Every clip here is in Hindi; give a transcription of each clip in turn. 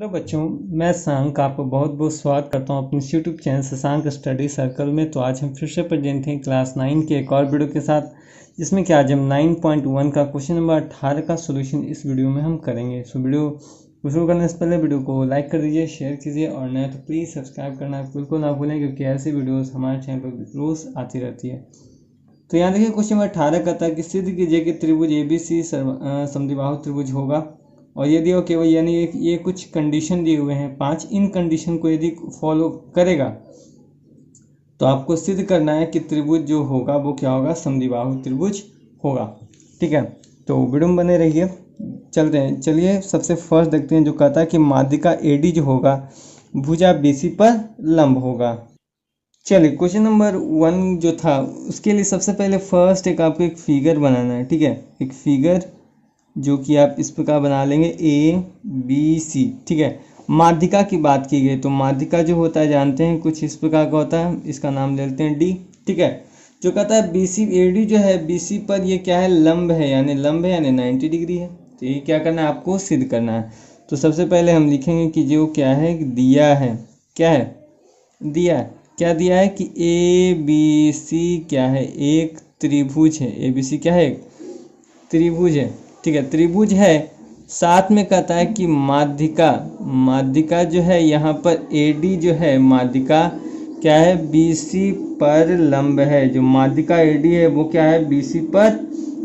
हेलो बच्चों, मैं शशांक आपका बहुत बहुत स्वागत करता हूं अपने YouTube channel Shashank study circle में। तो आज हम फिर से प्रेजेंट हैं क्लास 9 के एक और वीडियो के साथ, जिसमें कि आज हम 9.1 का क्वेश्चन नंबर 18 का सॉल्यूशन इस वीडियो में हम करेंगे। सो वीडियो को शुरू करने से पहले वीडियो को लाइक कर दीजिए, शेयर कीजिए और नए तो प्लीज़ सब्सक्राइब करना बिल्कुल ना भूलें, क्योंकि ऐसी वीडियोज़ हमारे चैनल पर रोज़ आती रहती है। तो यहाँ देखिए क्वेश्चन नंबर 18 कहता है कि सिद्ध कीजिए कि त्रिभुज ABC समद्विबाहु त्रिभुज होगा। और यदि वो केवल यानी ये कुछ कंडीशन दिए हुए हैं 5, इन कंडीशन को यदि फॉलो करेगा तो आपको सिद्ध करना है कि त्रिभुज जो होगा वो क्या होगा, समद्विबाहु त्रिभुज होगा। ठीक है, तो वीडियो में बने रहिए। चलते हैं, चलिए सबसे फर्स्ट देखते हैं जो कहता है कि माध्यिका AD जो होगा भुजा BC पर लंब होगा। चलिए क्वेश्चन नंबर 1 जो था उसके लिए सबसे पहले फर्स्ट आपको एक फिगर बनाना है। ठीक है, एक फिगर जो कि आप इस प्रकार बना लेंगे ABC। ठीक है, माध्यिका की बात की गई तो माध्यिका जो होता है जानते हैं कुछ इस प्रकार का होता है, इसका नाम ले लेते हैं D। ठीक है, जो कहता है AD जो है BC पर ये क्या है, लंब है, यानी लंब है यानी 90 डिग्री है। तो ये क्या करना है, आपको सिद्ध करना है। तो सबसे पहले हम लिखेंगे कि जो क्या है दिया है, क्या है दिया है, क्या दिया है कि ABC क्या है, एक त्रिभुज है। ABC क्या है, एक त्रिभुज है। ठीक है, त्रिभुज है, साथ में कहता है कि माध्यिका जो है यहाँ पर AD जो है माध्यिका क्या है, BC पर लंब है। जो माध्यिका AD है वो क्या है, BC पर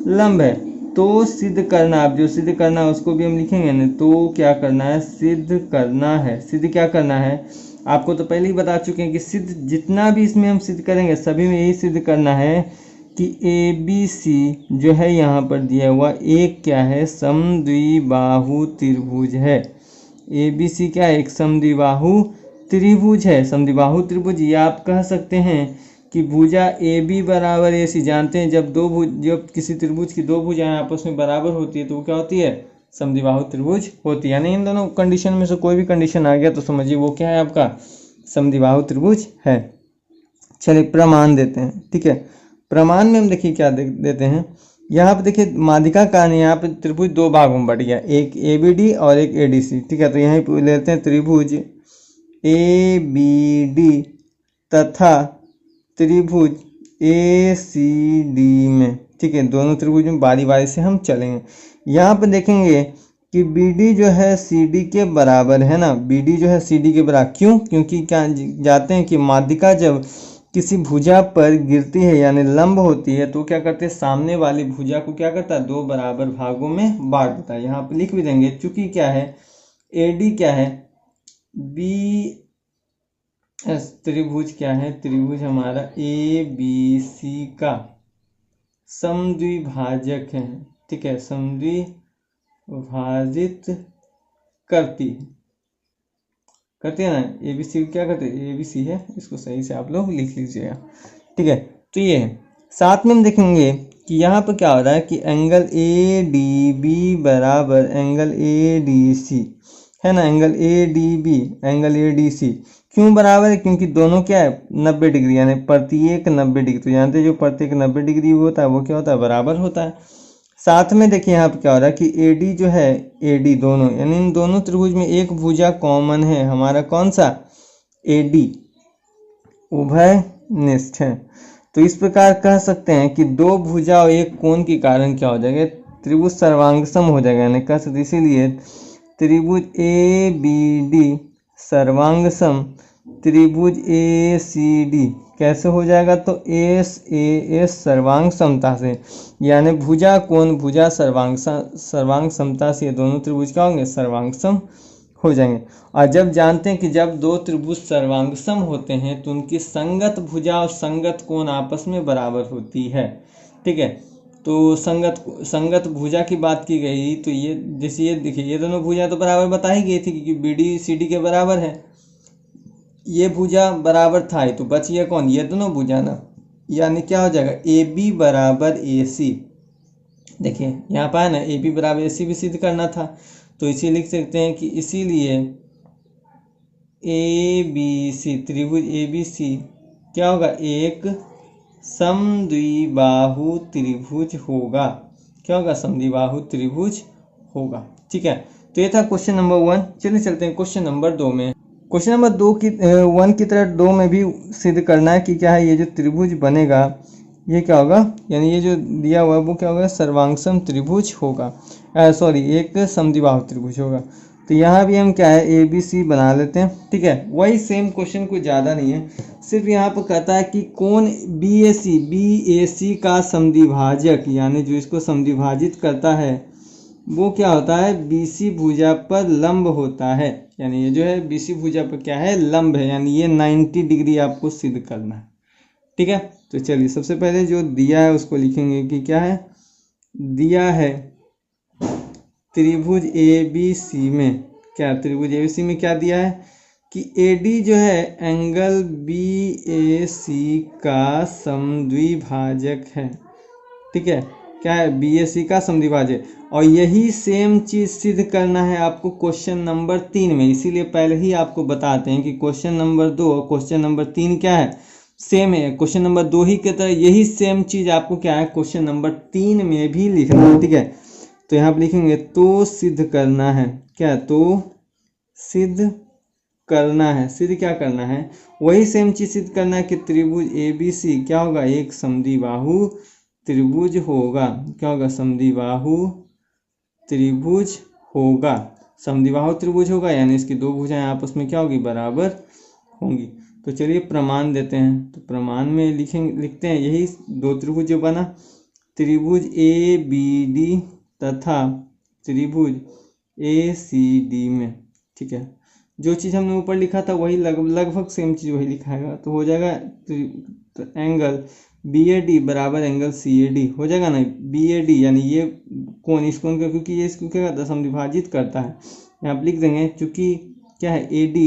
लंब है। तो सिद्ध करना, आप जो सिद्ध करना है उसको भी हम लिखेंगे ना। तो क्या करना है, सिद्ध करना है। सिद्ध क्या करना है, आपको तो पहले ही बता चुके हैं कि सिद्ध जितना भी इसमें हम सिद्ध करेंगे सभी में यही सिद्ध करना है कि ABC जो है यहाँ पर दिया हुआ एक क्या है, समद्विबाहु त्रिभुज है। ABC क्या है, एक समद्विबाहु त्रिभुज है। समद्विबाहु त्रिभुज या आप कह सकते हैं कि भुजा AB बराबर AC। जानते हैं जब किसी त्रिभुज की दो भुजाएं आपस में बराबर होती है तो वो क्या होती है, समद्विबाहु त्रिभुज होती है। यानी इन दोनों कंडीशन में से कोई भी कंडीशन आ गया तो समझिए वो क्या है, आपका समद्विबाहु त्रिभुज है। चलिए प्रमाण देते हैं। ठीक है, प्रमाण में हम देखिए क्या देते हैं, यहाँ पे देखिए माध्यिका का यहाँ पे त्रिभुज दो भागों में बढ़ गया, एक ABD और एक ADC। ठीक है, तो यहीं पे लेते हैं त्रिभुज ABD तथा त्रिभुज ACD में। ठीक है, दोनों त्रिभुज में बारी बारी से हम चलेंगे। यहाँ पे देखेंगे कि BD जो है CD के बराबर है ना, BD जो है CD के बराबर। क्यों, क्योंकि क्या जाते हैं कि माध्यिका जब किसी भुजा पर गिरती है यानी लंब होती है तो क्या करते हैं, सामने वाली भुजा को क्या करता है, दो बराबर भागों में बांट देता है। यहाँ पे लिख भी देंगे, चूंकि क्या है AD क्या है, त्रिभुज क्या है, त्रिभुज हमारा ABC का समद्विभाजक है। ठीक है, समद्विभाजित करती है ना। ABC क्या करते हैं, ABC है, इसको सही से आप लोग लिख लीजिएगा। ठीक है, तो ये है। साथ में हम देखेंगे कि यहाँ पर क्या हो रहा है कि एंगल ADB बराबर एंगल ADC है ना, एंगल ADC क्यों बराबर है, क्योंकि दोनों क्या है 90 डिग्री, यानी प्रत्येक 90 डिग्री। तो जानते हैं जो प्रत्येक 90 डिग्री होता है वो क्या होता है, बराबर होता है। साथ में देखिए यहाँ पे क्या हो रहा है कि AD जो है AD दोनों, यानी इन दोनों त्रिभुज में एक भुजा कॉमन है, हमारा कौन सा, AD, उभयनिष्ठ है। तो इस प्रकार कह सकते हैं कि दो भुजा और एक कोण के कारण क्या हो जाएगा, त्रिभुज सर्वांगसम हो जाएगा। यानी कह सकते इसीलिए त्रिभुज ABD सर्वांगसम त्रिभुज ACD कैसे हो जाएगा, तो SAS सर्वांग समता से, यानी भुजा कोण भुजा सर्वांग समता से ये दोनों त्रिभुज क्या होंगे, सर्वांगसम हो जाएंगे। और जब जानते हैं कि जब दो त्रिभुज सर्वांगसम होते हैं तो उनकी संगत भुजा और संगत कोण आपस में बराबर होती है। ठीक है, तो संगत भुजा की बात की गई तो ये जैसे ये देखिए ये दोनों भुजा तो बराबर बता ही गई थी क्योंकि BD CD के बराबर है। ये भुजा बराबर था तो बच गया कौन, ये दोनों भुजा ना, यानी क्या हो जाएगा AB बराबर AC। देखिए यहाँ पर है ना AB बराबर AC भी सिद्ध करना था, तो इसी लिख सकते हैं कि इसीलिए ABC त्रिभुज ABC क्या होगा, एक समद्विबाहु त्रिभुज होगा। क्या होगा, समद्विबाहु त्रिभुज होगा। ठीक है, तो ये था क्वेश्चन नंबर 1। चलिए चलते हैं क्वेश्चन नंबर 2 में। क्वेश्चन नंबर 1 की तरह 2 में भी सिद्ध करना है कि क्या है, ये जो त्रिभुज बनेगा ये क्या होगा, यानी ये जो दिया हुआ है वो क्या होगा, सर्वांगसम त्रिभुज होगा, सॉरी एक समद्विबाहु त्रिभुज होगा। तो यहाँ भी हम क्या है ABC बना लेते हैं, ठीक है। वही सेम क्वेश्चन, कुछ ज़्यादा नहीं है, सिर्फ यहाँ पर कहता है कि कौन BAC का समद्विभाजक, यानी जो इसको समद्विभाजित करता है वो क्या होता है, BC भुजा पर लंब होता है। यानी ये जो है BC भुजा पर क्या है, लंब है, यानी ये 90 डिग्री आपको सिद्ध करना है, ठीक है। तो चलिए सबसे पहले जो दिया है उसको लिखेंगे कि क्या है, दिया है त्रिभुज ABC में, क्या त्रिभुज ABC में क्या दिया है कि AD जो है एंगल BAC का समद्विभाजक है, ठीक है। क्या है, BAC का समद्विभाजक, और यही सेम चीज़ सिद्ध करना है आपको क्वेश्चन नंबर 3 में। इसीलिए पहले ही आपको बताते हैं कि क्वेश्चन नंबर 2 और क्वेश्चन नंबर 3 क्या है, सेम है। क्वेश्चन नंबर 2 ही की तरह यही सेम चीज़ आपको क्या है क्वेश्चन नंबर 3 में भी लिखना है, ठीक है। तो यहाँ पर लिखेंगे तो सिद्ध करना है, क्या, तो सिद्ध करना है, सिद्ध क्या करना है, वही सेम चीज़ सिद्ध करना है कि त्रिभुज ABC क्या होगा, एक समद्विबाहु त्रिभुज होगा। क्या होगा, समद्विबाहु त्रिभुज होगा, समद्विबाहु त्रिभुज होगा, यानी इसकी दो भुजाएं आपस में क्या होगी, बराबर होंगी। तो चलिए प्रमाण देते हैं। तो प्रमाण में लिखते हैं यही दो त्रिभुज जो बना, त्रिभुज ABD तथा त्रिभुज ACD में, ठीक है। जो चीज़ हमने ऊपर लिखा था वही लगभग सेम चीज़ वही लिखाएगा, तो हो जाएगा एंगल BAD बराबर एंगल CAD हो जाएगा ना। BAD यानी ये कोण, इस कोण का, क्योंकि ये इसको क्या करता है, समद्विभाजित करता है। यहाँ पर लिख देंगे चूँकि क्या है AD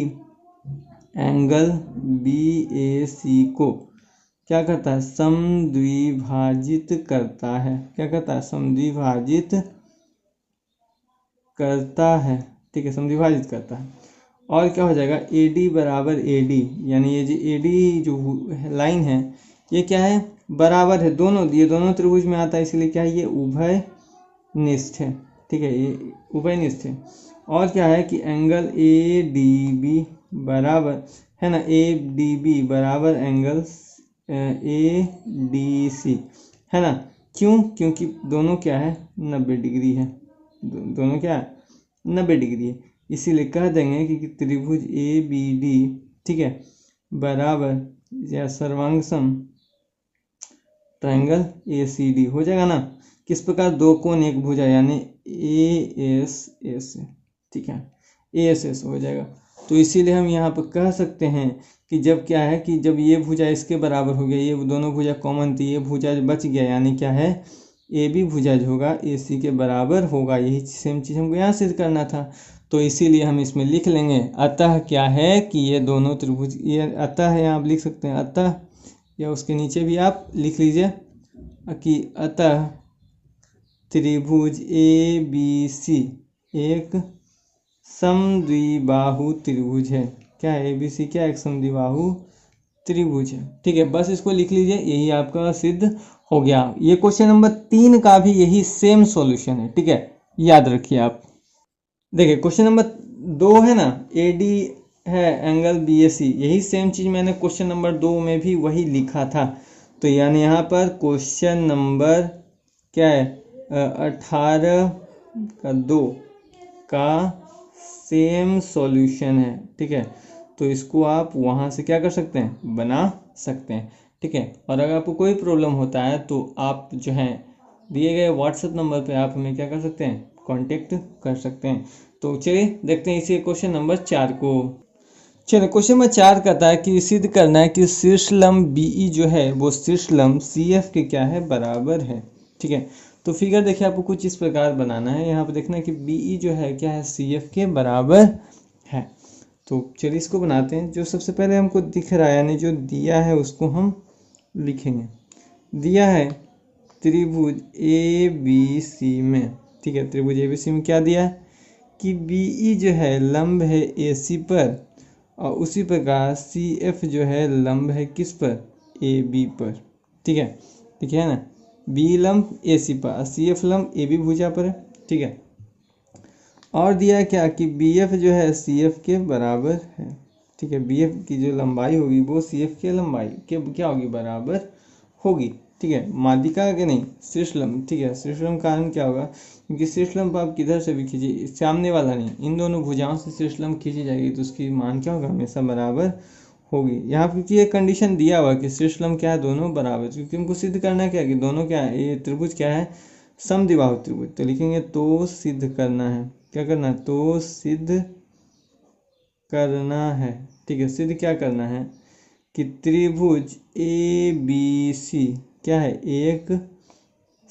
एंगल BAC को क्या करता है, समद्विभाजित करता है। क्या करता है, समद्विभाजित करता है, ठीक है, समद्विभाजित करता है। और क्या हो जाएगा, AD बराबर AD, यानी ये जो AD जो लाइन है ये क्या है, बराबर है, दोनों ये दोनों त्रिभुज में आता है, इसलिए क्या है, ये उभय निष्ठ है, ठीक है, ये उभय निष्ठ है। और क्या है कि एंगल ADB बराबर है ना, ADB बराबर एंगल ADC है ना। क्यों, क्योंकि दोनों क्या है, 90 डिग्री है, दोनों क्या है, 90 डिग्री है। इसीलिए कह देंगे कि त्रिभुज ABD, ठीक है, बराबर या सर्वांगसम ट्रायंगल ACD हो जाएगा ना। किस प्रकार, दो कोण एक भुजा, यानी ASS, ठीक है, ASS हो जाएगा। तो इसीलिए हम यहाँ पर कह सकते हैं कि जब क्या है कि जब ये भुजा इसके बराबर हो गया, ये दोनों भुजा कॉमन थी, ये भुजा बच गया, यानी क्या है, AB भुजा जो होगा AC के बराबर होगा। यही सेम चीज़ हमको यहाँ सिद्ध करना था, तो इसीलिए हम इसमें लिख लेंगे अतः क्या है कि ये दोनों त्रिभुज, ये अतः है, आप लिख सकते हैं अतः, या उसके नीचे भी आप लिख लीजिए कि अतः त्रिभुज ABC एक समद्विबाहु त्रिभुज है। क्या है, ABC क्या एक समद्विबाहु त्रिभुज है, ठीक है। बस इसको लिख लीजिए, यही आपका सिद्ध हो गया। ये क्वेश्चन नंबर 3 का भी यही सेम सॉल्यूशन है, ठीक है, याद रखिए आप। देखिए क्वेश्चन नंबर 2 है ना, AD है एंगल BAC, यही सेम चीज़ मैंने क्वेश्चन नंबर 2 में भी वही लिखा था। तो यानी यहाँ पर क्वेश्चन नंबर क्या है, 18/2 का सेम सॉल्यूशन है, ठीक है। तो इसको आप वहाँ से क्या कर सकते हैं, बना सकते हैं, ठीक है। और अगर आपको कोई प्रॉब्लम होता है तो आप जो है दिए गए व्हाट्सएप नंबर पे आप हमें क्या कर सकते हैं, कांटेक्ट कर सकते हैं। तो चलिए देखते हैं इसी क्वेश्चन नंबर 4 को। चलिए क्वेश्चन नंबर 4 कहता है कि सिद्ध करना है कि शीर्ष लंब BE जो है वो शीर्ष लंब CF के क्या है, बराबर है, ठीक है। तो फिगर देखिए आपको कुछ इस प्रकार बनाना है। यहाँ पर देखना है कि BE जो है क्या है, CF के बराबर है। तो चलिए इसको बनाते हैं। जो सबसे पहले हमको दिख रहा है, यानी जो दिया है उसको हम लिखेंगे। दिया है त्रिभुज ABC में, ठीक है, त्रिभुज ABC में क्या दिया है कि BE जो है लंब है AC पर, और उसी प्रकार CF जो है लंब है किस पर, AB पर, ठीक है, ठीक है ना। B लंब AC पर, CF लंब AB भुजा पर है, ठीक है। और दिया है क्या कि बी एफ जो है सी एफ के बराबर है। ठीक है, बी एफ की जो लंबाई होगी वो सी एफ के लंबाई के क्या होगी, बराबर होगी। ठीक है, माध्यिका के नहीं, श्रीशलम। ठीक है, श्रीशलम का कारण क्या होगा, क्योंकि श्रीशलम को आप किधर से भी खींचिए, सामने वाला नहीं, इन दोनों भुजाओं से श्रीशलम खींची जाएगी तो उसकी मान क्या होगा, हमेशा बराबर होगी। यहाँ क्योंकि ये कंडीशन दिया हुआ कि श्रीशलम क्या है, दोनों बराबर, क्योंकि हमको सिद्ध करना क्या है कि दोनों क्या है, ये त्रिभुज क्या है, समद्विबाहु त्रिभुज। तो लिखेंगे तो सिद्ध करना है, क्या करना है, तो सिद्ध करना है। ठीक है, सिद्ध क्या करना है कि त्रिभुज ए बी सी क्या है, एक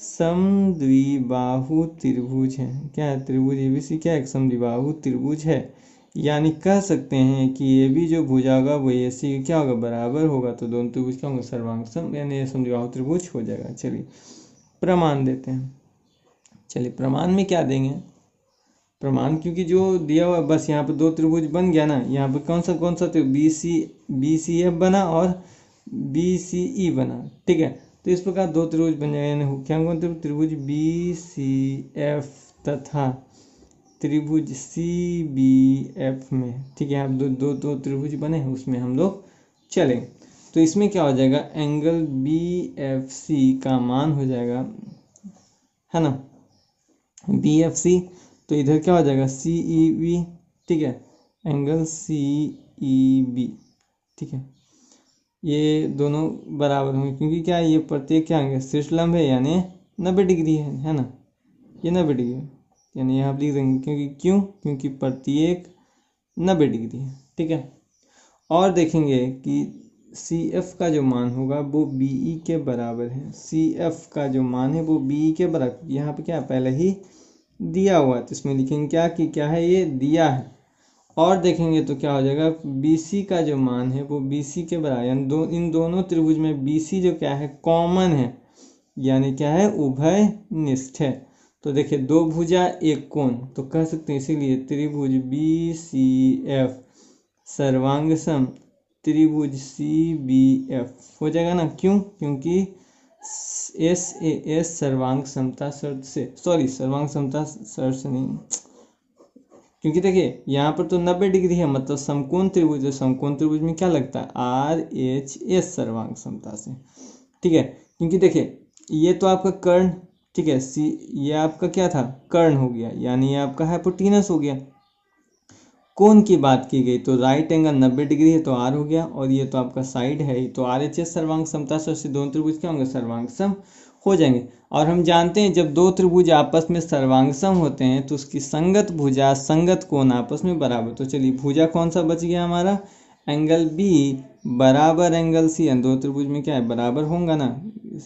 समद्विबाहु त्रिभुज है। क्या है, त्रिभुज ए बी सी क्या है, एक समद्विबाहु त्रिभुज है। यानी कह सकते हैं कि ए बी जो भुजा होगा वो ए सी क्या होगा, बराबर होगा। तो दोनों त्रिभुज क्या होंगे, सर्वांग सम, यानी समद्विबाहु त्रिभुज हो जाएगा। चलिए प्रमाण देते हैं। चलिए प्रमाण में क्या देंगे, प्रमाण क्योंकि जो दिया हुआ बस यहाँ पर दो त्रिभुज बन गया ना, यहाँ पर कौन सा त्रिभुज, बी सी एफ बना और बी सी ई बना। ठीक है, तो इस प्रकार दो त्रिभुज बन जाएगा, यानी क्या कौन त्रिभुज बी सी एफ तथा त्रिभुज सी बी एफ में। ठीक है, यहाँ दो दो दो त्रिभुज बने हैं, उसमें हम लोग चलेंगे। तो इसमें क्या हो जाएगा, एंगल बी एफ सी का मान हो जाएगा, है ना, बी एफ सी। तो इधर क्या हो जाएगा, सी ई बी। ठीक है, एंगल सी ई बी। ठीक है, ये दोनों बराबर होंगे, क्योंकि क्या है, ये प्रत्येक क्या होंगे, शीर्षलंब है, यानी 90 डिग्री है ना, ये 90 डिग्री है, यानी यहाँ आप लिख देंगे, क्योंकि प्रत्येक 90 डिग्री है। ठीक है, और देखेंगे कि सी एफ का जो मान होगा वो बी ई के बराबर है। सी एफ का जो मान है वो बी ई के बराबर, यहाँ पे क्या पहले ही दिया हुआ है, तो इसमें लिखेंगे क्या कि क्या है, ये दिया है। और देखेंगे तो क्या हो जाएगा, बी सी का जो मान है वो बी सी के बराबर, यानी इन दोनों त्रिभुज में बी सी जो क्या है, कॉमन है, यानी क्या है, उभय निष्ठ है। तो देखिए दो भुजा एक कोण, तो कह सकते हैं इसीलिए त्रिभुज बी सी एफ सर्वांग सम त्रिभुज सी बी एफ हो जाएगा ना। क्योंकि एस ए एस सर्वांग समता शर्त से, सर्वांग समता शर्त से नहीं, क्योंकि देखिए यहाँ पर तो 90 डिग्री है, मतलब समकोण त्रिभुज है, समकोण त्रिभुज में क्या लगता है, आर एच एस सर्वांग समता से। ठीक है, क्योंकि देखिए ये तो आपका कर्ण, ठीक है, सी ये आपका क्या था, कर्ण हो गया, यानी ये आपका हाइपोटेनस हो गया। कोण की बात की गई तो राइट एंगल 90 डिग्री है तो आर हो गया, और ये तो आपका साइड है, तो आर एच एस सर्वांग समता से दोनों त्रिभुज क्या होंगे, सर्वांग सम हो जाएंगे। और हम जानते हैं जब दो त्रिभुज आपस में सर्वांग सम होते हैं तो उसकी संगत भुजा संगत कोण आपस में बराबर। तो चलिए भुजा कौन सा बच गया हमारा, एंगल बी बराबर एंगल सी, यानी दो त्रिभुज में क्या है, बराबर होगा ना,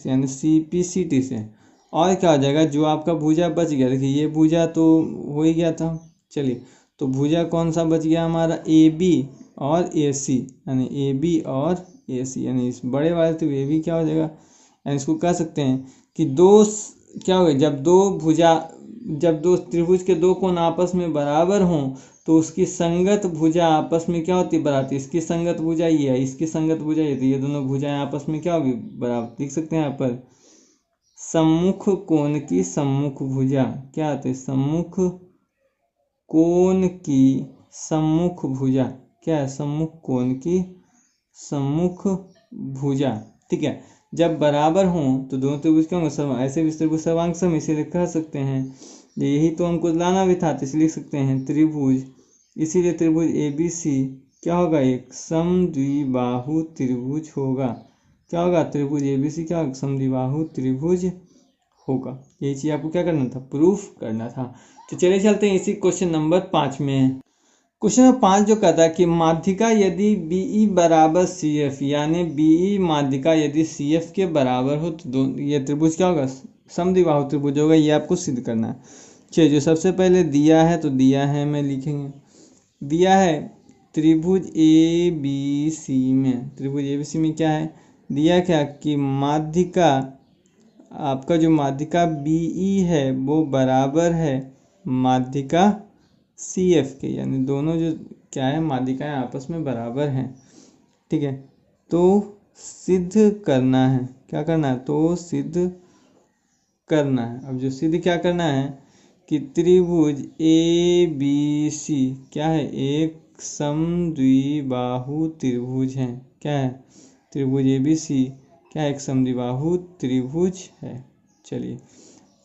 यानी सी पी सी टी से। और क्या हो जाएगा, जो आपका भुजा बच गया, देखिए ये भुजा तो हो ही गया था। चलिए तो भुजा कौन सा बच गया हमारा, ए बी और ए सी, यानी ए बी और ए सी, यानी इस बड़े वाले तो ए बी क्या हो जाएगा, यानी इसको कह सकते हैं कि क्या हो गया, जब दो त्रिभुज के दो कोण आपस में बराबर हों तो उसकी संगत भुजा आपस में क्या होती है, बराबर। इसकी संगत भुजा ये है, इसकी संगत भुजा ये, तो ये दोनों भुजाएं आपस में क्या होगी, बराबर। लिख सकते हैं यहाँ पर सम्मुख कोण की सम्मुख भुजा क्या आते हैं, सम्मुख कोण की सम्मुख भुजा क्या है, सम्मुख कोण की सम्मुख भुजा। ठीक है, जब बराबर हों तो दोनों त्रिभुज क्या होंगे, ऐसे भी त्रिभुज सर्वांग सम, इसीलिए कह सकते हैं, यही तो हमको लाना भी था, तो इसलिए लिख सकते हैं त्रिभुज, इसीलिए त्रिभुज ए बी सी क्या होगा, एक समद्विबाहु त्रिभुज होगा। क्या होगा, त्रिभुज ए बी सी क्या होगा, समद्विबाहु त्रिभुज होगा। यही चीज़ आपको क्या करना था, प्रूफ करना था। तो चलिए चलते हैं इसी क्वेश्चन नंबर 5 में। क्वेश्चन नंबर 5 जो कहता है कि माध्यिका यदि बीई बराबर सी एफ, यानी बीई माध्यिका यदि सी एफ के बराबर हो तो ये त्रिभुज क्या होगा, समद्विबाहु त्रिभुज होगा। ये आपको सिद्ध करना है। चलिए जो सबसे पहले दिया है तो दिया है, मैं लिखेंगे, दिया है त्रिभुज ए बी सी में, त्रिभुज ए बी सी में क्या है दिया, क्या कि माध्यिका, आपका जो माध्यिका बीई है वो बराबर है माध्यिका सी एफ के, यानी दोनों जो क्या है माध्यिकाएं आपस में बराबर हैं। ठीक है, तो सिद्ध करना है, क्या करना है, तो सिद्ध करना है। अब जो सिद्ध क्या करना है कि त्रिभुज ए बी सी क्या है, एक समद्विबाहु त्रिभुज है। क्या है, त्रिभुज ए बी सी क्या है, एक समद्विबाहु त्रिभुज है। चलिए,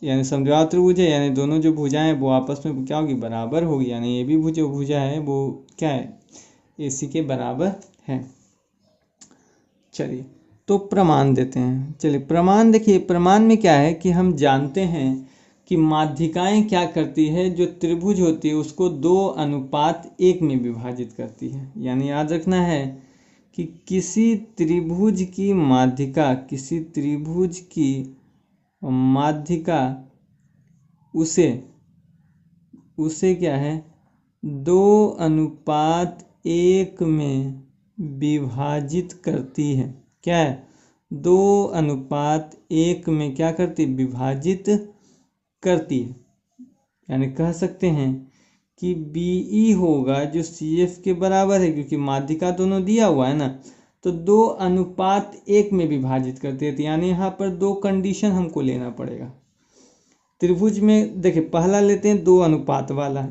यानी समद्विबाहु त्रिभुज है, यानी दोनों जो भुजाएं हैं वो आपस में क्या होगी, बराबर होगी। यानी ये भी भुजा है वो क्या है, ए सी के बराबर है। चलिए, तो प्रमाण देते हैं। चलिए प्रमाण देखिए, प्रमाण में क्या है कि हम जानते हैं कि माध्यिकाएं क्या करती है, जो त्रिभुज होती है उसको 2:1 में विभाजित करती है। यानी याद रखना है कि किसी त्रिभुज की माध्यिका, किसी त्रिभुज की माध्यिका उसे क्या है, 2:1 में विभाजित करती है। क्या है, 2:1 में क्या करती, विभाजित करती है। यानी कह सकते हैं कि BE होगा जो CF के बराबर है, क्योंकि माध्यिका दोनों दिया हुआ है ना, तो 2:1 में विभाजित करती है। तो यानी यहाँ पर 2 कंडीशन हमको लेना पड़ेगा। त्रिभुज में देखिए, पहला लेते हैं 2 अनुपात वाला।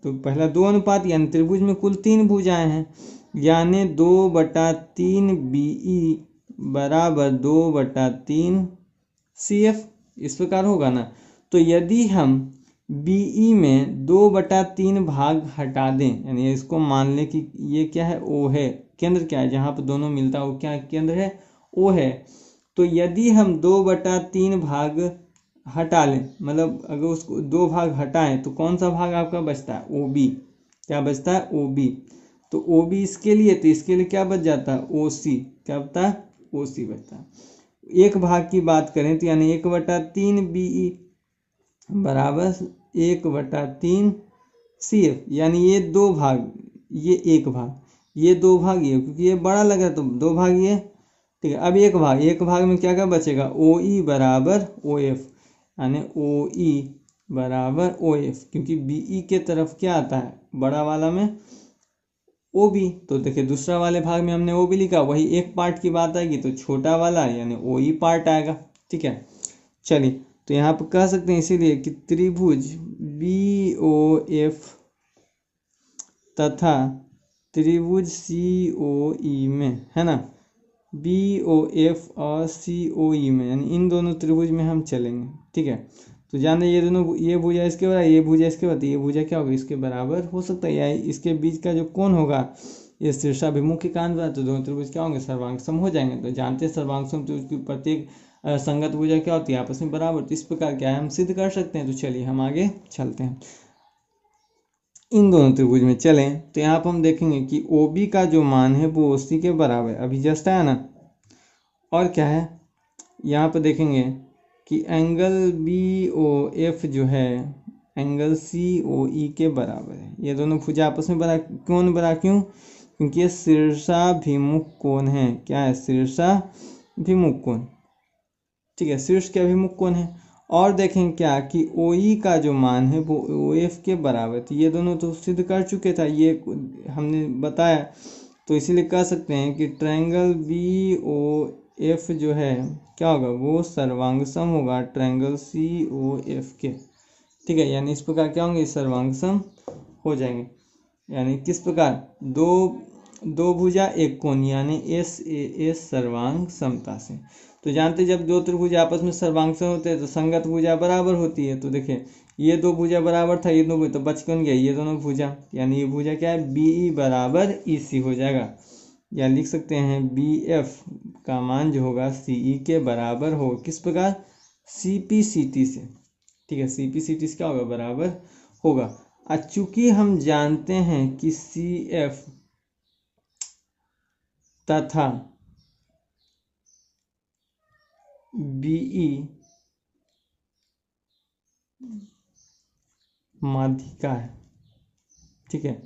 तो पहला 2 अनुपात, यानी त्रिभुज में कुल 3 भुजाएं हैं, यानी 2/3 BE बराबर 2/3 CF, इस प्रकार होगा ना। तो यदि हम BE में 2/3 भाग हटा दें, यानी इसको मान लें कि ये क्या है, O है, केंद्र क्या है, जहाँ पर दोनों मिलता है वो क्या केंद्र है, O है। तो यदि हम 2/3 भाग हटा लें, मतलब अगर उसको 2 भाग हटाएं तो कौन सा भाग आपका बचता है, OB। क्या बचता है, OB। तो OB इसके लिए, तो इसके लिए क्या बच जाता है, OC। क्या बचता है, OC बचता है। एक भाग की बात करें तो यानी 1/3 BE बराबर 1/3 CF। यानी ये 2 भाग, ये 1 भाग, ये 2 भाग ये, क्योंकि ये बड़ा लग रहा है तो 2 भाग ये, ठीक है। अब एक भाग में क्या क्या बचेगा, OE बराबर OF, यानी OE बराबर OF, क्योंकि BE के तरफ क्या आता है, बड़ा वाला में OB। तो देखिए दूसरा वाले भाग में हमने OB लिखा, वही एक पार्ट की बात आएगी तो छोटा वाला यानी OE पार्ट आएगा। ठीक है, चलिए तो यहाँ पर कह सकते हैं इसीलिए कि त्रिभुज BOF तथा त्रिभुज COE में, है ना, BOF और COE में, यानी इन दोनों त्रिभुज में हम चलेंगे। ठीक है, तो जाने ये दोनों, ये भुजा इसके बराबर, ये भुजा इसके बराबर, ये भुजा क्या होगा, इसके बराबर हो सकता है, या इसके बीच का जो कोण होगा ये शीर्षाभिमुख के कारण बना, तो दोनों त्रिभुज क्या होंगे, सर्वांगसम हो जाएंगे। तो जानते हैं सर्वांगसम त्रिभुज की प्रत्येक संगत भुजा क्या होती है, आपस में बराबर। तो इस प्रकार क्या है, हम सिद्ध कर सकते हैं। तो चलिए हम आगे चलते हैं, इन दोनों त्रिभुज में चलें। तो यहाँ पर हम देखेंगे कि OB का जो मान है वो OC के बराबर, अभी जस्ट आया ना। और क्या है, यहाँ पर देखेंगे कि एंगल BOF जो है एंगल COE के बराबर है। ये दोनों भुजा आपस में बरा, क्यों, क्योंकि ये शीर्षाभिमुख कोण है। क्या है, शीर्षाभिमुख कोण। ठीक है, शीर्ष के अभिमुख कोण है। और देखें क्या कि OE का जो मान है वो OF के बराबर। तो ये दोनों तो सिद्ध कर चुके था, ये हमने बताया। तो इसीलिए कह सकते हैं कि ट्रायंगल BOF जो है क्या होगा, वो सर्वांगसम होगा ट्रायंगल COF के। ठीक है, यानी इस प्रकार क्या होंगे, सर्वांगसम हो जाएंगे। यानी किस प्रकार, दो भुजा एक कोण, यानी SAS सर्वांग समता से। तो जानते जब दो त्रिभुज आपस में सर्वांगसम होते हैं तो संगत भुजा बराबर होती है। तो देखिए ये 2 भुजा बराबर था, ये 2 भुजा, तो बच कौन गया, ये दोनों भुजा। यानी ये भुजा क्या है, BE बराबर EC हो जाएगा। या लिख सकते हैं BF का मान जो होगा CE के बराबर हो, किस प्रकार, CP/CT से। ठीक है, CP/CT से क्या होगा, बराबर होगा। चूंकि हम जानते हैं कि CF तथा BE माध्यिका है। ठीक है,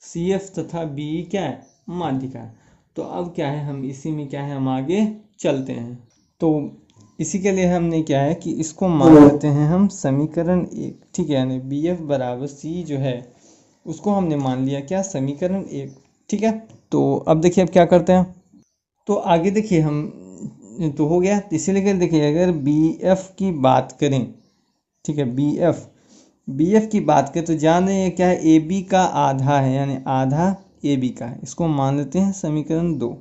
CF तथा BE क्या है, माध्यिका है। तो अब क्या है, हम इसी में क्या है, हम आगे चलते हैं। तो इसी के लिए हमने क्या है कि इसको मान लेते हैं हम समीकरण 1। ठीक है, यानी BF बराबर C जो है उसको हमने मान लिया क्या, समीकरण 1। ठीक है, तो अब देखिए अब क्या करते हैं। तो आगे देखिए हम, तो हो गया, इसीलिए देखिए अगर BF की बात करें ठीक है। बी एफ की बात करें तो जान रहे हैं क्या है, ए बी का आधा है, यानी आधा ए बी का है, इसको मान लेते हैं समीकरण 2।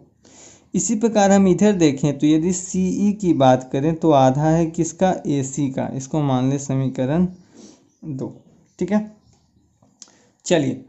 इसी प्रकार हम इधर देखें तो यदि सी ई की बात करें तो आधा है किसका, ए सी का, इसको मान ले समीकरण 2। ठीक है, चलिए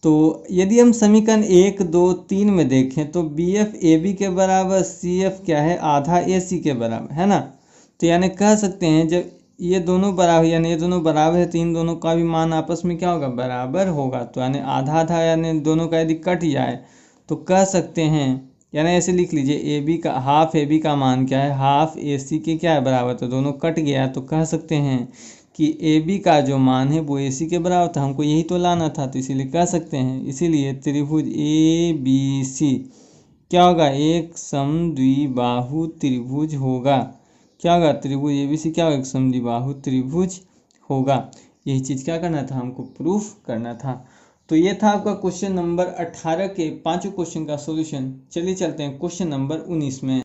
तो यदि हम समीकरण 1, 2, 3 में देखें तो बी एफ ए बी के बराबर, सी एफ क्या है, आधा ए सी के बराबर है ना। तो यानी कह सकते हैं जब ये दोनों बराबर, यानी ये दोनों बराबर है तो इन दोनों का भी मान आपस में क्या होगा, बराबर होगा। तो यानी आधा आधा, यानी दोनों का यदि कट जाए तो कह सकते हैं, यानी ऐसे लिख लीजिए, ए बी का हाफ, ए बी का मान क्या है, हाफ ए सी के क्या है, बराबर। तो दोनों कट गया तो कह सकते हैं कि ए बी का जो मान है वो ए सी के बराबर था, हमको यही तो लाना था, तो इसीलिए कह सकते हैं, इसीलिए त्रिभुज ए बी सी क्या होगा, एक समद्विबाहु त्रिभुज होगा। क्या होगा, त्रिभुज ए बी सी क्या होगा, एक समद्विबाहु त्रिभुज होगा। यही चीज़ क्या करना था, हमको प्रूफ करना था। तो ये था आपका क्वेश्चन नंबर 18 के पांचों क्वेश्चन का सॉल्यूशन। चलिए चलते हैं क्वेश्चन नंबर 19 में।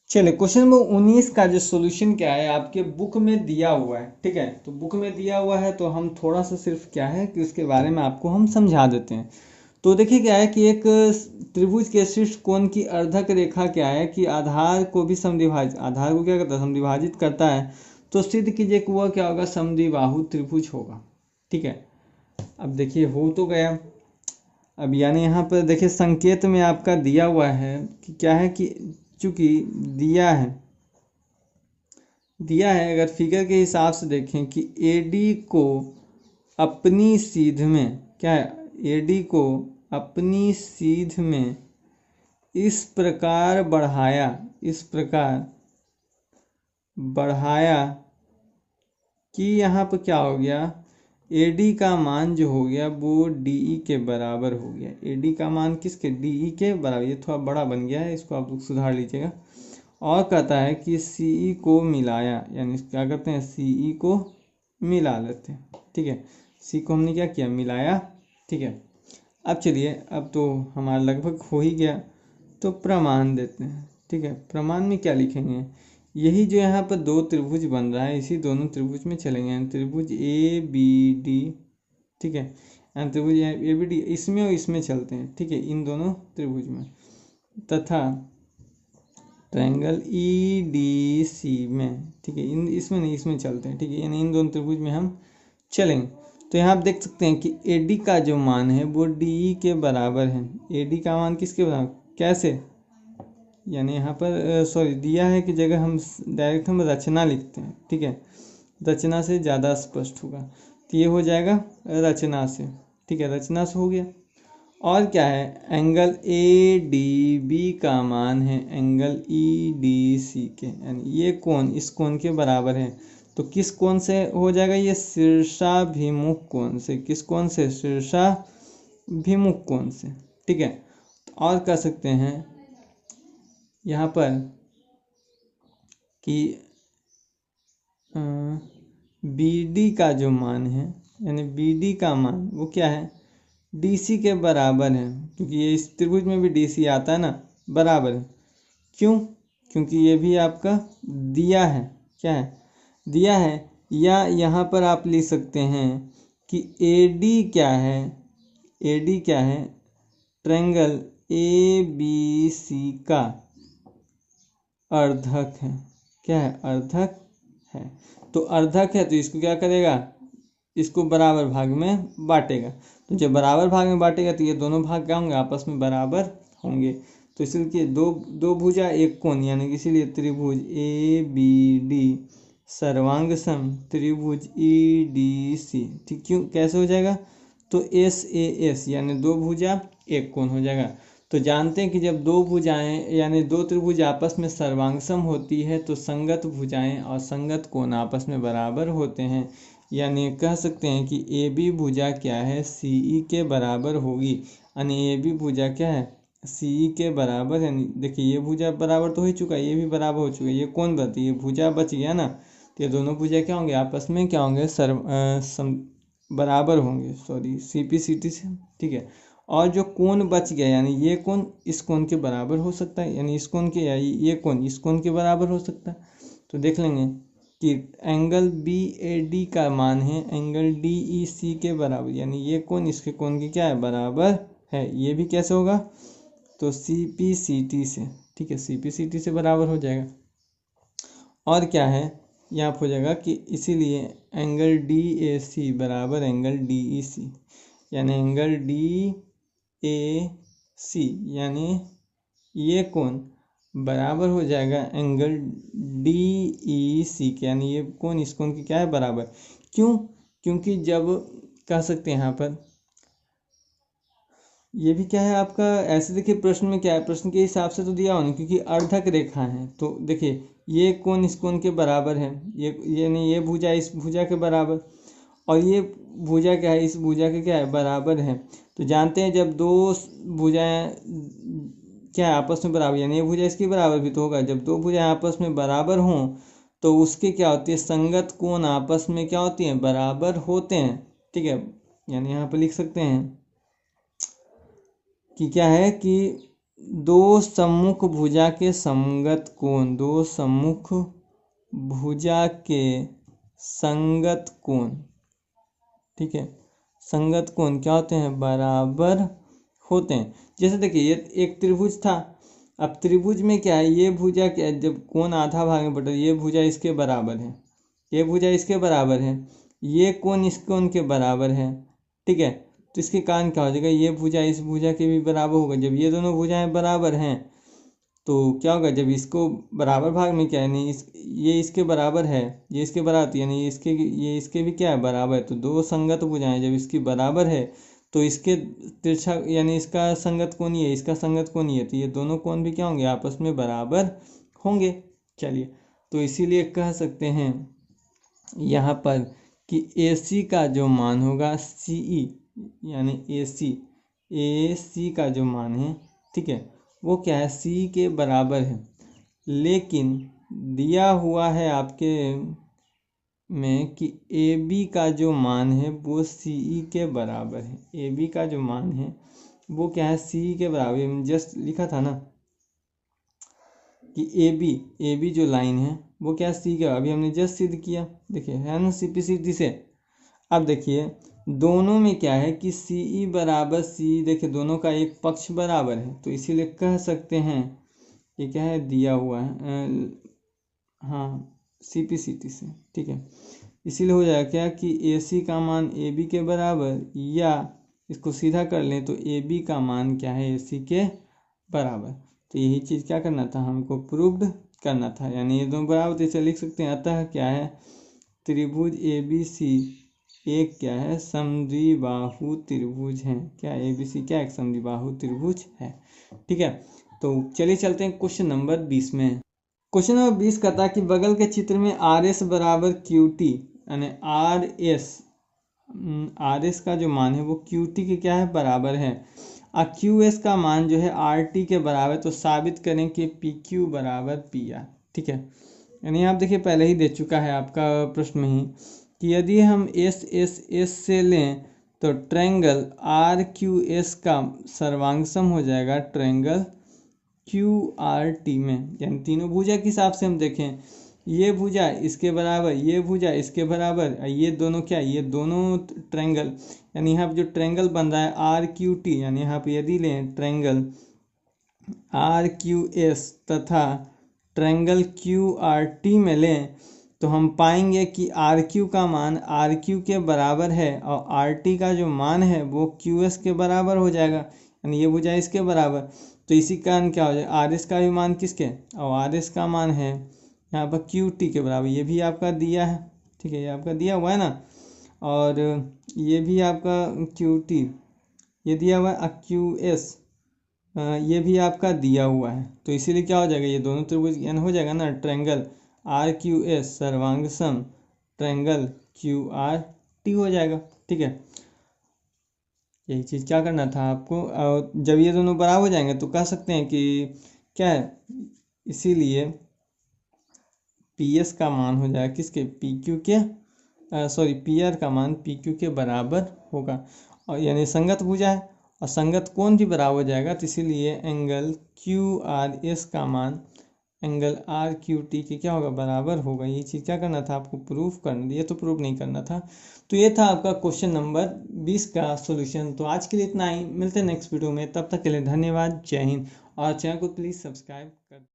चलिए क्वेश्चन नंबर 19 का जो सॉल्यूशन क्या है, आपके बुक में दिया हुआ है। ठीक है, तो बुक में दिया हुआ है तो हम थोड़ा सा सिर्फ क्या है कि उसके बारे में आपको हम समझा देते हैं। तो देखिए क्या है कि एक त्रिभुज के शीर्ष कोण की अर्धक रेखा क्या है कि आधार को भी समद्विभाजित, आधार को क्या करता है, समद्विभाजित करता है। तो सिद्ध कीजिए कि वह क्या होगा, समद्विबाहु त्रिभुज होगा। ठीक है, अब देखिए हो तो गया। अब यानी यहाँ पर देखिए संकेत में आपका दिया हुआ है कि क्या है कि चूंकि दिया है अगर फिगर के हिसाब से देखें कि एडी को अपनी सीध में क्या है, एडी को अपनी सीध में इस प्रकार बढ़ाया कि यहाँ पर क्या हो गया, एडी का मान जो हो गया वो डीई के बराबर हो गया। एडी का मान किसके, डीई के बराबर। ये थोड़ा बड़ा बन गया है, इसको आप लोग सुधार लीजिएगा। और कहता है कि सीई को मिलाया, यानी क्या करते हैं, सीई को मिला लेते हैं। ठीक है, सी को हमने क्या किया, मिलाया। ठीक है, अब चलिए, अब तो हमारा लगभग हो ही गया, तो प्रमाण देते हैं। ठीक है, प्रमाण में क्या लिखेंगे, यही जो यहाँ पर दो त्रिभुज बन रहा है इसी दोनों त्रिभुज में चलेंगे, यानी त्रिभुज ए बी डी। ठीक है, यानी त्रिभुज ए बी डी इसमें और इसमें चलते हैं। ठीक है, इन दोनों त्रिभुज में, तथा ट्रायंगल ई डी सी में। ठीक है, इन इसमें नहीं, इसमें चलते हैं। ठीक है, यानी इन दोनों त्रिभुज में हम चलेंगे। तो यहाँ आप देख सकते हैं कि ए डी का जो मान है वो डी ई के बराबर है। ए डी का मान किसके बराबर, कैसे, यानी यहाँ पर सॉरी दिया है कि जगह हम डायरेक्ट हम रचना लिखते हैं। ठीक है, रचना से ज़्यादा स्पष्ट होगा, तो ये हो जाएगा रचना से। ठीक है, रचना से हो गया। और क्या है, एंगल ए डी बी का मान है एंगल ई डी सी के, यानी ये कोण इस कोण के बराबर है। तो किस कोण से हो जाएगा, ये शीर्षाभिमुख कोण से। किस कोण से, शीर्षाभिमुख कोण से। ठीक है, और कह सकते हैं यहाँ पर कि बी डी का जो मान है, यानी बी डी का मान वो क्या है, डी सी के बराबर है, क्योंकि ये इस त्रिभुज में भी डी सी आता है ना, बराबर है। क्यों, क्योंकि ये भी आपका दिया है, क्या है, दिया है। या यहाँ पर आप लिख सकते हैं कि ए डी क्या है, ए डी क्या है, ट्रायंगल ए बी सी का अर्धक है। क्या है, अर्धक है। तो अर्धक है तो इसको क्या करेगा, इसको बराबर भाग में बांटेगा। तो जब बराबर भाग में बांटेगा तो ये दोनों भाग क्या होंगे, आपस में बराबर होंगे। तो इसलिए दो भुजा एक कोण, यानी कि इसीलिए त्रिभुज ए बी डी सर्वांग सम त्रिभुज ई डी सी। ठीक, क्यों, कैसे हो जाएगा, तो एस ए एस यानी दो भुजा एक कोण हो जाएगा। तो जानते हैं कि जब दो भुजाएं यानी दो त्रिभुज आपस में सर्वांगसम होती है तो संगत भुजाएं और संगत कोण आपस में बराबर होते हैं। यानी कह सकते हैं कि ए बी भुजा क्या है, सी ई के बराबर होगी। यानी ए बी भुजा क्या है, सी ई के बराबर। यानी देखिए ये भुजा बराबर तो हो चुका है, ये भी बराबर हो चुका है, ये कौन बची, ये भुजा बच गया ना। तो ये दोनों भुजा क्या होंगे, आपस में क्या होंगे, बराबर होंगे, sorry C P C T से। ठीक है, और जो कोण बच गया, यानी ये कोण इस कोण के बराबर हो सकता है, यानी इस कोण के, या ये कोण इस कोण के बराबर हो सकता है। तो देख लेंगे कि एंगल बी ए डी का मान है एंगल डी ई सी के बराबर, यानी ये कोण इसके कोण के क्या है बराबर है। ये भी कैसे होगा, तो सी पी सी टी से, ठीक है, सी पी सी टी से बराबर हो जाएगा। और क्या है, यहाँ पर हो जाएगा कि इसीलिए एंगल डी ए सी बराबर एंगल डी ई सी, यानी एंगल डी ए सी यानी ये कोण बराबर हो जाएगा एंगल डी ई सी के, यानी ये कोण इस कोण की क्या है बराबर। क्यों, क्योंकि जब कह सकते हैं यहाँ पर ये भी क्या है आपका, ऐसे देखिए प्रश्न में क्या है, प्रश्न के हिसाब से तो दिया होना, क्योंकि अर्धक रेखा है तो देखिए ये कोण इस कोण के बराबर है, ये नहीं, ये भुजा इस भुजा के बराबर, और ये भुजा क्या है, इस भुजा के क्या है बराबर है। तो जानते हैं जब दो भुजाएं क्या है आपस में बराबर, यानी ये भुजा इसकी बराबर भी तो होगा, जब दो भुजाएं आपस में बराबर हों तो उसके क्या होती है, संगत कोण आपस में क्या होती हैं बराबर होते हैं, ठीक है। यानी यहाँ पर लिख सकते हैं कि क्या है कि दो सम्मुख भुजा के संगत कोण, दो सम्मुख भुजा के संगत कोण, ठीक है, संगत कोण क्या होते हैं बराबर होते हैं। जैसे देखिए ये एक त्रिभुज था, अब त्रिभुज में क्या है, ये भुजा क्या है, जब कोण आधा भाग में बटा, ये भुजा इसके बराबर है, ये भुजा इसके बराबर है, ये कोण इस कोण के बराबर है, ठीक है। तो इसके कारण क्या हो जाएगा, ये भुजा इस भुजा के भी बराबर होगा। जब ये दोनों भुजाएं बराबर हैं तो क्या होगा, जब इसको बराबर भाग में क्या है, नहीं ये इसके बराबर है, ये इसके बराबर, यानी ये इसके भी क्या है बराबर है। तो दो संगत भुजाएं जब इसकी बराबर है तो इसके तिरछा यानी इसका संगत कोण ये, इसका संगत कोण ये, तो ये दोनों कोण भी क्या होंगे आपस में बराबर होंगे। चलिए, तो इसीलिए कह सकते हैं यहाँ पर कि AC का जो मान होगा CE यानी AC का जो मान है, ठीक है, वो क्या है C के बराबर है। लेकिन दिया हुआ है आपके में कि AB का जो मान है वो CE के बराबर है। AB का जो मान है वो क्या है CE के बराबर, जस्ट लिखा था ना कि AB जो लाइन है वो क्या C का, अभी हमने जस्ट सिद्ध किया, देखिए है ना CPCT से। अब देखिए दोनों में क्या है कि CE बराबर CE, देखिए दोनों का एक पक्ष बराबर है, तो इसीलिए कह सकते हैं ये क्या है दिया हुआ है, हाँ CPCT से, ठीक है। इसीलिए हो जाएगा क्या कि AC का मान AB के बराबर, या इसको सीधा कर लें तो AB का मान क्या है AC के बराबर। तो यही चीज़ क्या करना था, हमको प्रूव्ड करना था, यानी ये दोनों बराबर, तो इसे लिख सकते हैं। अतः क्या है, त्रिभुज ABC एक क्या है समद्विबाहु त्रिभुज है। क्या ABC क्या एक समद्विबाहु त्रिभुज है, ठीक है। तो चलिए चलते हैं क्वेश्चन नंबर 20 में। क्वेश्चन नंबर 20 कहता है कि बगल के चित्र में RS बराबर QT, यानी RS का जो मान है वो QT के क्या है बराबर है, और QS का मान जो है RT के बराबर। तो साबित करें कि PQ बराबर PR, ठीक है। यानी आप देखिए पहले ही दे चुका है आपका प्रश्न में ही कि यदि हम S से लें तो ट्रायंगल RQS का सर्वांग सम हो जाएगा ट्रायंगल QRT में। यानी तीनों भुजा के हिसाब से हम देखें, ये भुजा इसके बराबर, ये भुजा इसके बराबर, ये दोनों क्या, ये दोनों ट्रायंगल, यानी यहाँ पर जो ट्रायंगल बन रहा है RQT, यानी यहाँ पर यदि लें ट्रायंगल RQS तथा ट्रायंगल QRT में लें तो हम पाएंगे कि RQ का मान RQ के बराबर है और RT का जो मान है वो QS के बराबर हो जाएगा, यानी ये भुजा इसके बराबर। तो इसी कारण क्या हो जाएगा, RS का भी मान किसके, और RS का मान है यहाँ पर QT के बराबर। ये भी आपका दिया है, ठीक है, ये आपका दिया हुआ है ना, और ये भी आपका QT ये दिया हुआ है, QS ये भी आपका दिया हुआ है। तो इसीलिए क्या हो जाएगा, ये दोनों त्रिभुज यानी हो जाएगा ना ट्रायंगल RQS सर्वांग सम ट्रायंगल QRT हो जाएगा, ठीक है। यही चीज़ क्या करना था आपको, और जब ये दोनों बराबर हो जाएंगे तो कह सकते हैं कि क्या है, इसीलिए PS का मान हो जाएगा किसके, PQ के, सॉरी PR का मान PQ के बराबर होगा, और यानी संगत भुजा है और संगत कोण भी बराबर हो जाएगा। तो इसीलिए एंगल QRS का मान एंगल आर क्यू टी के क्या होगा, बराबर होगा। ये चीज़ क्या करना था आपको, प्रूफ करना, ये तो प्रूफ नहीं करना था। तो ये था आपका क्वेश्चन नंबर 20 का सॉल्यूशन। तो आज के लिए इतना ही, मिलते हैं नेक्स्ट वीडियो में, तब तक के लिए धन्यवाद, जय हिंद। और चैनल को प्लीज़ सब्सक्राइब कर